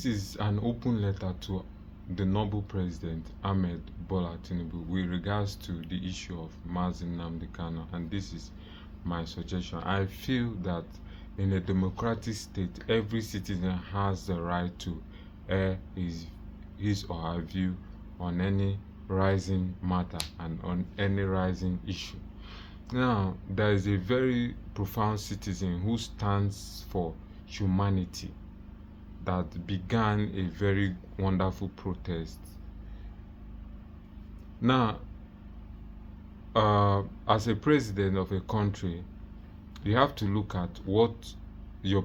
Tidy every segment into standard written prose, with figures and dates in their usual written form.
This is an open letter to the noble president Ahmed Bola Tinubu with regards to the issue of nnamdi Kanu, and this is my suggestion. I feel that in a democratic state, every citizen has the right to air his or her view on any rising matter and on any rising issue. Now, there is a very profound citizen who stands for humanity that began a very wonderful protest. Now, as a president of a country, you have to look at what your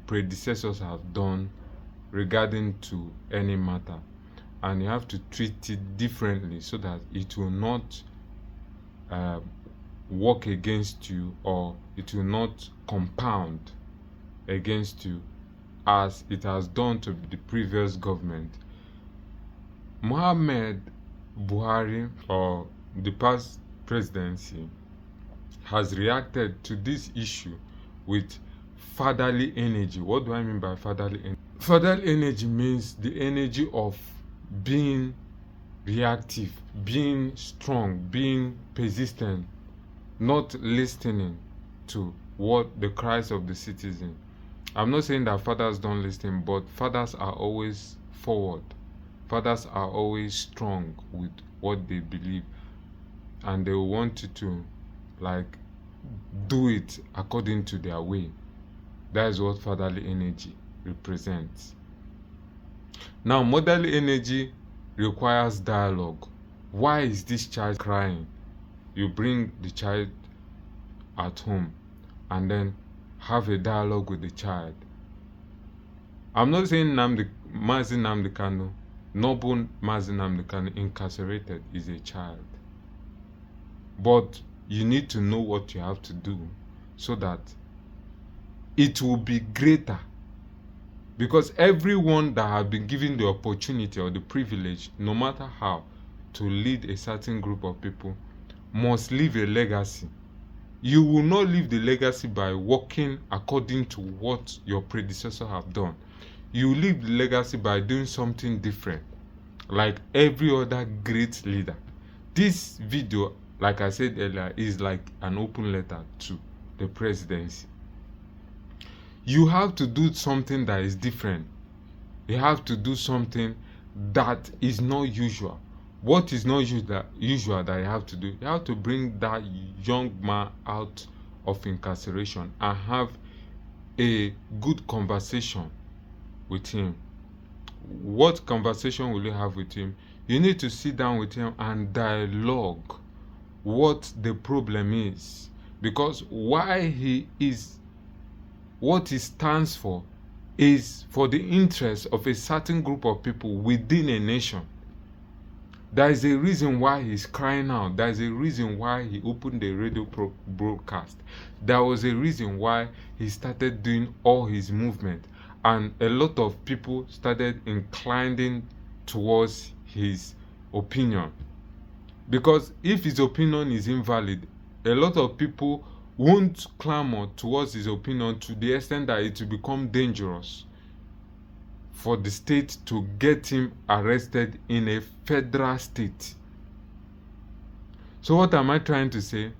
predecessors have done regarding to any matter, and you have to treat it differently so that it will not work against you, or it will not compound against you as it has done to the previous government. Muhammad Buhari, or the past presidency, has reacted to this issue with fatherly energy. What do I mean by fatherly energy? Fatherly energy means the energy of being reactive, being strong, being persistent, not listening to what the cries of the citizen. I'm not saying that fathers don't listen, but fathers are always forward. Fathers are always strong with what they believe, and they want you to do it according to their way. That is what fatherly energy represents. Now, motherly energy requires dialogue. Why is this child crying? You bring the child at home and then have a dialogue with the child. I'm not saying Mazi Nnamdi Kanu, noble Mazi Nnamdi Kanu incarcerated is a child. But you need to know what you have to do so that it will be greater. Because everyone that has been given the opportunity or the privilege, no matter how, to lead a certain group of people must leave a legacy. You will not leave the legacy by working according to what your predecessor have done. You leave the legacy by doing something different, like every other great leader. This video, like I said earlier, is like an open letter to the presidency. You have to do something that is different. You have to do something that is not usual. What is not usual that you have to do? You have to bring that young man out of incarceration and have a good conversation with him. What conversation will you have with him? You need to sit down with him and dialogue what the problem is, because what he stands for is for the interest of a certain group of people within a nation. There is a reason why he's crying out. There is a reason why he opened the radio broadcast. There was a reason why he started doing all his movement, and a lot of people started inclining towards his opinion. Because if his opinion is invalid, a lot of people won't clamor towards his opinion to the extent that it will become dangerous for the state to get him arrested in a federal state. So what am I trying to say?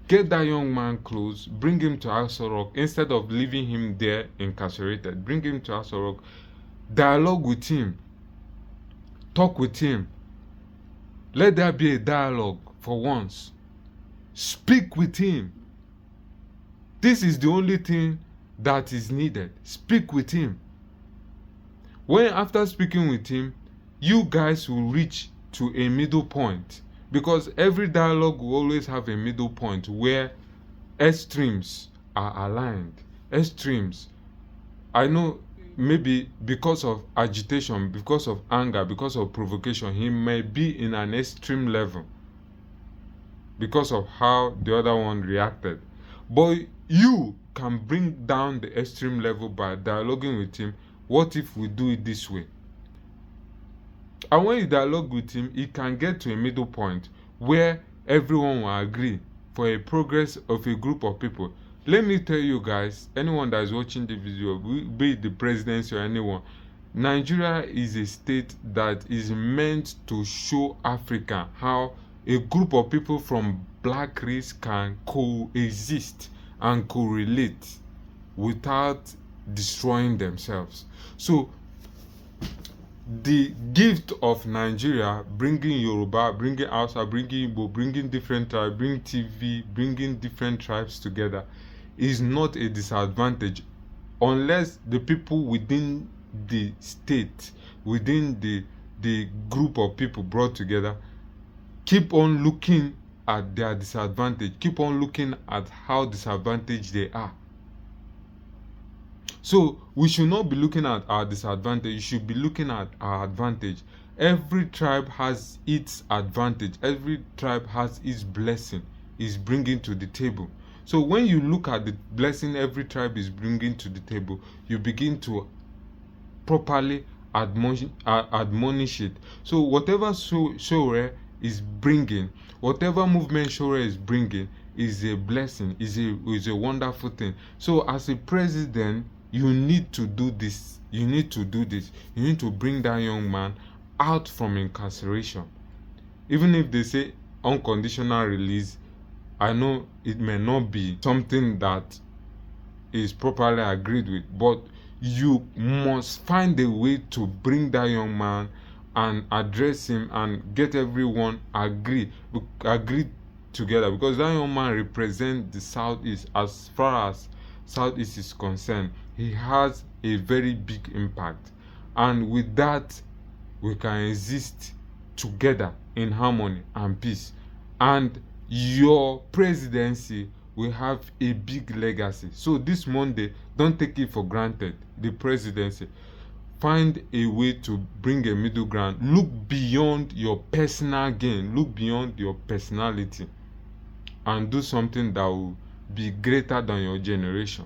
Get that young man close, bring him to Aso Rock instead of leaving him there incarcerated. Bring him to Aso Rock, dialogue with him, talk with him. Let there be a dialogue for once. Speak with him. This is the only thing that is needed. Speak with him. When after speaking with him, you guys will reach to a middle point, because every dialogue will always have a middle point where extremes are aligned. Extremes, I know, maybe because of agitation, because of anger, because of provocation, he may be in an extreme level because of how the other one reacted. But you can bring down the extreme level by dialoguing with him. What if we do it this way? And when you dialogue with him, he can get to a middle point where everyone will agree for a progress of a group of people. Let me tell you guys, anyone that is watching the video, be it the presidency or anyone, Nigeria is a state that is meant to show Africa how a group of people from black race can coexist and correlate without destroying themselves. So the gift of Nigeria, bringing Yoruba, bringing Hausa, bringing Igbo, bringing different tribes, bringing TV, bringing different tribes together, is not a disadvantage unless the people within the state, within the group of people brought together, keep on looking at their disadvantage, keep on looking at how disadvantaged they are. So we should not be looking at our disadvantage, you should be looking at our advantage. Every tribe has its advantage, every tribe has its blessing is bringing to the table. So when you look at the blessing every tribe is bringing to the table, you begin to properly admonish it. So whatever sowore is bringing, whatever movement sowore is bringing, is a blessing, is a wonderful thing. So as a president, you need to do this. You need to do this. You need to bring that young man out from incarceration. Even if they say unconditional release, I know it may not be something that is properly agreed with, but you must find a way to bring that young man and address him and get everyone agree together, because that young man represents the Southeast. As far as Southeast is concerned, he has a very big impact, and with that we can exist together in harmony and peace, and your presidency will have a big legacy. So this Monday, don't take it for granted. The presidency, find a way to bring a middle ground. Look beyond your personal gain, look beyond your personality, and do something that will be greater than your generation.